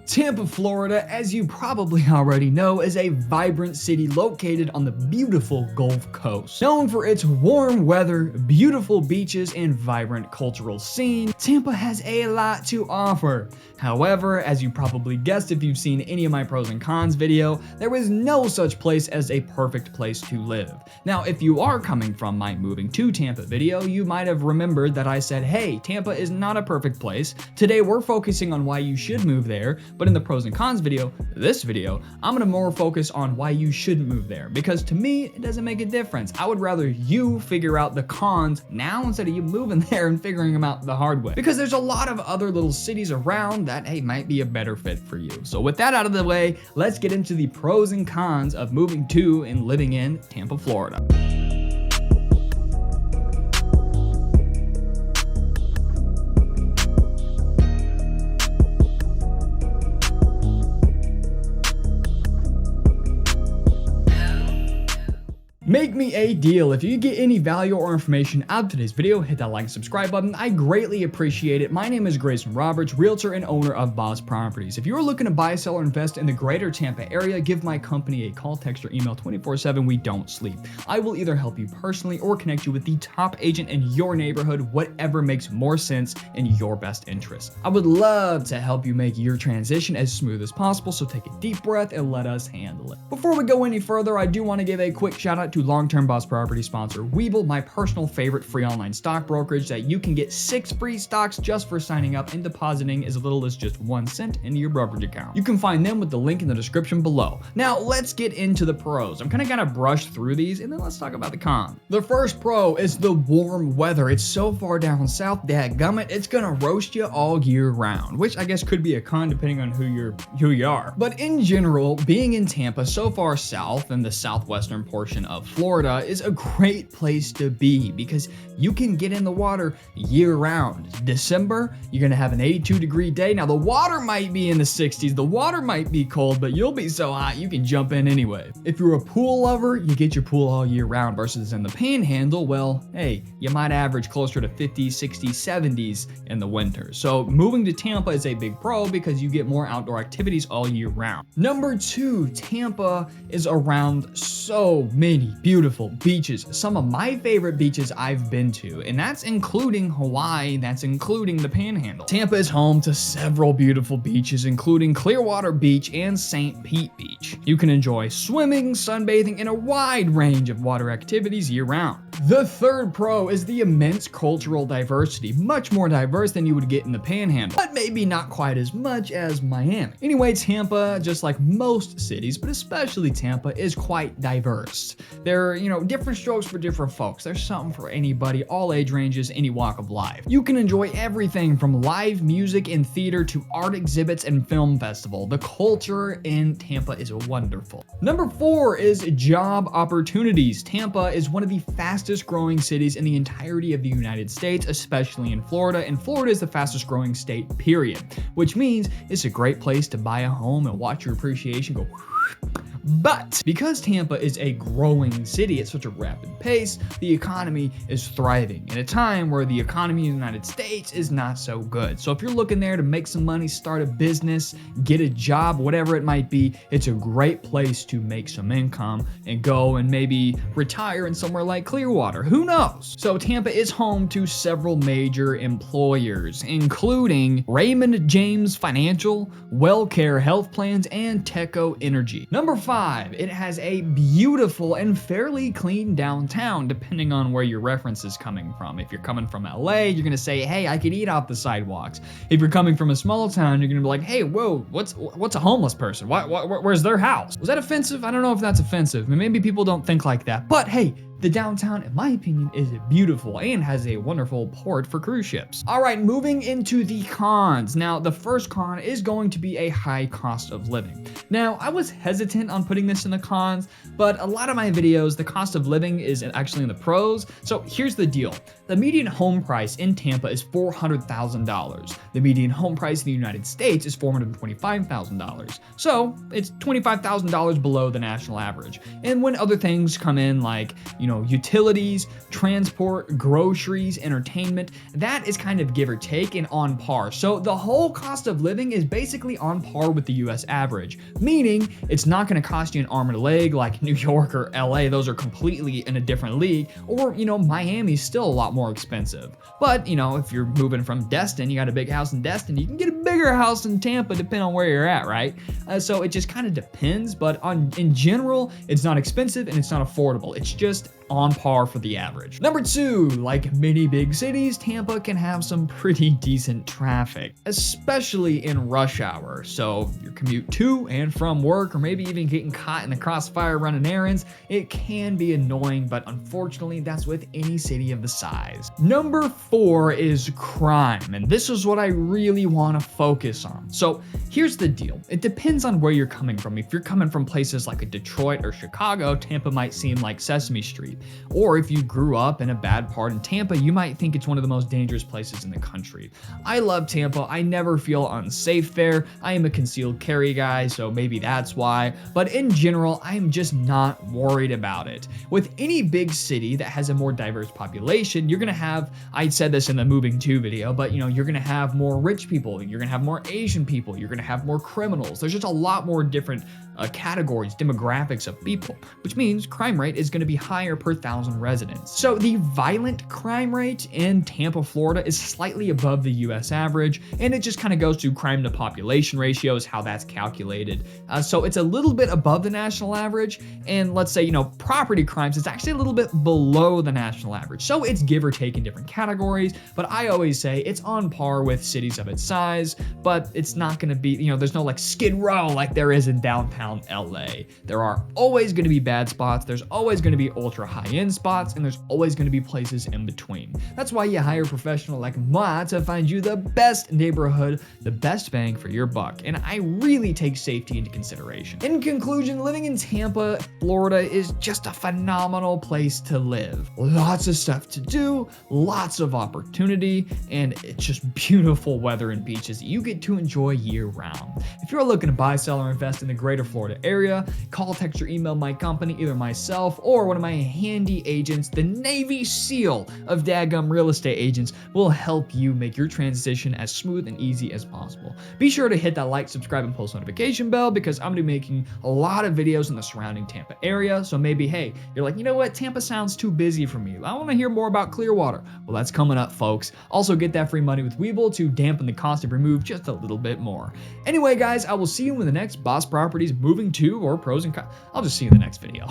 Tampa, Florida, as you probably already know, is a vibrant city located on the beautiful Gulf Coast. Known for its warm weather, beautiful beaches, and vibrant cultural scene, Tampa has a lot to offer. However, as you probably guessed if you've seen any of my pros and cons video, there is no such place as a perfect place to live. Now, if you are coming from my moving to Tampa video, you might have remembered that I said, hey, Tampa is not a perfect place. Today we're focusing on why you should move there, but in the pros and cons video, this video, I'm gonna more focus on why you shouldn't move there, because to me, it doesn't make a difference. I would rather you figure out the cons now instead of you moving there and figuring them out the hard way, because there's a lot of other little cities around that, hey, might be a better fit for you. So with that out of the way, let's get into the pros and cons of moving to and living in Tampa, Florida. Make me a deal. If you get any value or information out of today's video, hit that like and subscribe button. I greatly appreciate it. My name is Greyson Roberts, realtor and owner of Boss Properties. If you're looking to buy, sell, or invest in the greater Tampa area, give my company a call, text, or email 24/7. We don't sleep. I will either help you personally or connect you with the top agent in your neighborhood, whatever makes more sense in your best interest. I would love to help you make your transition as smooth as possible, so take a deep breath and let us handle it. Before we go any further, I do want to give a quick shout out to long-term Boss Property sponsor Webull, my personal favorite free online stock brokerage that you can get 6 free stocks just for signing up and depositing as little as just 1 cent into your brokerage account. You can find them with the link in the description below. Now let's get into the pros. I'm gonna brush through these and then let's talk about the cons. The first pro is the warm weather. It's so far down south, dadgummit, it's gonna roast you all year round, which I guess could be a con depending on who you are. But in general, being in Tampa so far south in the southwestern portion of Florida is a great place to be because you can get in the water year round. December, you're gonna have an 82-degree day. Now the water might be in the 60s, the water might be cold, but you'll be so hot you can jump in anyway. If you're a pool lover, you get your pool all year round versus in the panhandle, well, hey, you might average closer to 50s, 60s, 70s in the winter. So moving to Tampa is a big pro because you get more outdoor activities all year round. Number 2, Tampa is around so many beautiful beaches, some of my favorite beaches I've been to, and that's including Hawaii, that's including the Panhandle. Tampa is home to several beautiful beaches, including Clearwater Beach and St. Pete Beach. You can enjoy swimming, sunbathing, and a wide range of water activities year-round. The third pro is the immense cultural diversity, much more diverse than you would get in the Panhandle, but maybe not quite as much as Miami. Anyway, Tampa, just like most cities, but especially Tampa, is quite diverse. There are, different strokes for different folks. There's something for anybody, all age ranges, any walk of life. You can enjoy everything from live music and theater to art exhibits and film festival. The culture in Tampa is wonderful. Number 4 is job opportunities. Tampa is one of the fastest growing cities in the entirety of the United States, especially in Florida, and Florida is the fastest growing state, period, which means it's a great place to buy a home and watch your appreciation go. But because Tampa is a growing city at such a rapid pace, the economy is thriving in a time where the economy in the United States is not so good. So if you're looking there to make some money, start a business, get a job, whatever it might be, it's a great place to make some income and go and maybe retire in somewhere like Clearwater. Who knows? So Tampa is home to several major employers, including Raymond James Financial, WellCare Health Plans, and Teco Energy. Number 5, it has a beautiful and fairly clean downtown, depending on where your reference is coming from. If you're coming from LA, you're gonna say, hey, I could eat off the sidewalks. If you're coming from a small town, you're gonna be like, hey, whoa, what's a homeless person? Where's their house? Was that offensive? I don't know if that's offensive. Maybe people don't think like that, but hey, the downtown, in my opinion, is beautiful and has a wonderful port for cruise ships. All right, moving into the cons. Now, the first con is going to be a high cost of living. Now, I was hesitant on putting this in the cons, but a lot of my videos, the cost of living is actually in the pros. So here's the deal. The median home price in Tampa is $400,000. The median home price in the United States is $425,000. So it's $25,000 below the national average. And when other things come in like, utilities, transport, groceries, entertainment, that is kind of give or take and on par. So the whole cost of living is basically on par with the US average, meaning it's not going to cost you an arm and a leg like New York or LA. Those are completely in a different league. Or, Miami's still a lot more expensive. But, if you're moving from Destin, you got a big house in Destin, you can get a bigger house in Tampa depending on where you're at, right? So it just kind of depends, but in general, it's not expensive and it's not affordable. It's just on par for the average. Number 2, like many big cities, Tampa can have some pretty decent traffic, especially in rush hour. So your commute to and from work, or maybe even getting caught in the crossfire running errands, it can be annoying, but unfortunately that's with any city of the size. Number 4 is crime, and this is what I really want to focus on. So here's the deal. It depends on where you're coming from. If you're coming from places like a Detroit or Chicago, Tampa might seem like Sesame Street. Or if you grew up in a bad part in Tampa, you might think it's one of the most dangerous places in the country. I love Tampa. I never feel unsafe there. I am a concealed carry guy, so maybe that's why. But in general, I am just not worried about it. With any big city that has a more diverse population, you're going to have, I said this in the Moving To video, but you're going to have more rich people, you're going to have more Asian people, you're going to have more criminals. There's just a lot more different categories, demographics of people, which means crime rate is going to be higher per 1,000 residents. So the violent crime rate in Tampa, Florida is slightly above the US average, and it just kind of goes to crime to population ratios, how that's calculated. So it's a little bit above the national average, and let's say, property crimes is actually a little bit below the national average. So it's give or take in different categories, but I always say it's on par with cities of its size, but it's not going to be, there's no like Skid Row like there is in downtown LA. There are always going to be bad spots, there's always going to be ultra high-end spots, and there's always going to be places in between. That's why you hire a professional like moi to find you the best neighborhood, the best bang for your buck, and I really take safety into consideration. In conclusion, living in Tampa, Florida is just a phenomenal place to live. Lots of stuff to do, lots of opportunity, and it's just beautiful weather and beaches that you get to enjoy year-round. If you're looking to buy, sell, or invest in the greater Florida area, call, text, or email my company, either myself or one of my handy agents. The Navy SEAL of daggum real estate agents will help you make your transition as smooth and easy as possible. Be sure to hit that like, subscribe, and post notification bell because I'm going to be making a lot of videos in the surrounding Tampa area. So maybe, hey, you're like, what? Tampa sounds too busy for me. I want to hear more about Clearwater. Well, that's coming up, folks. Also, get that free money with Webull to dampen the cost of your move just a little bit more. Anyway, guys, I will see you in the next Boss Properties Moving To or Pros and Cons. I'll just see you in the next video.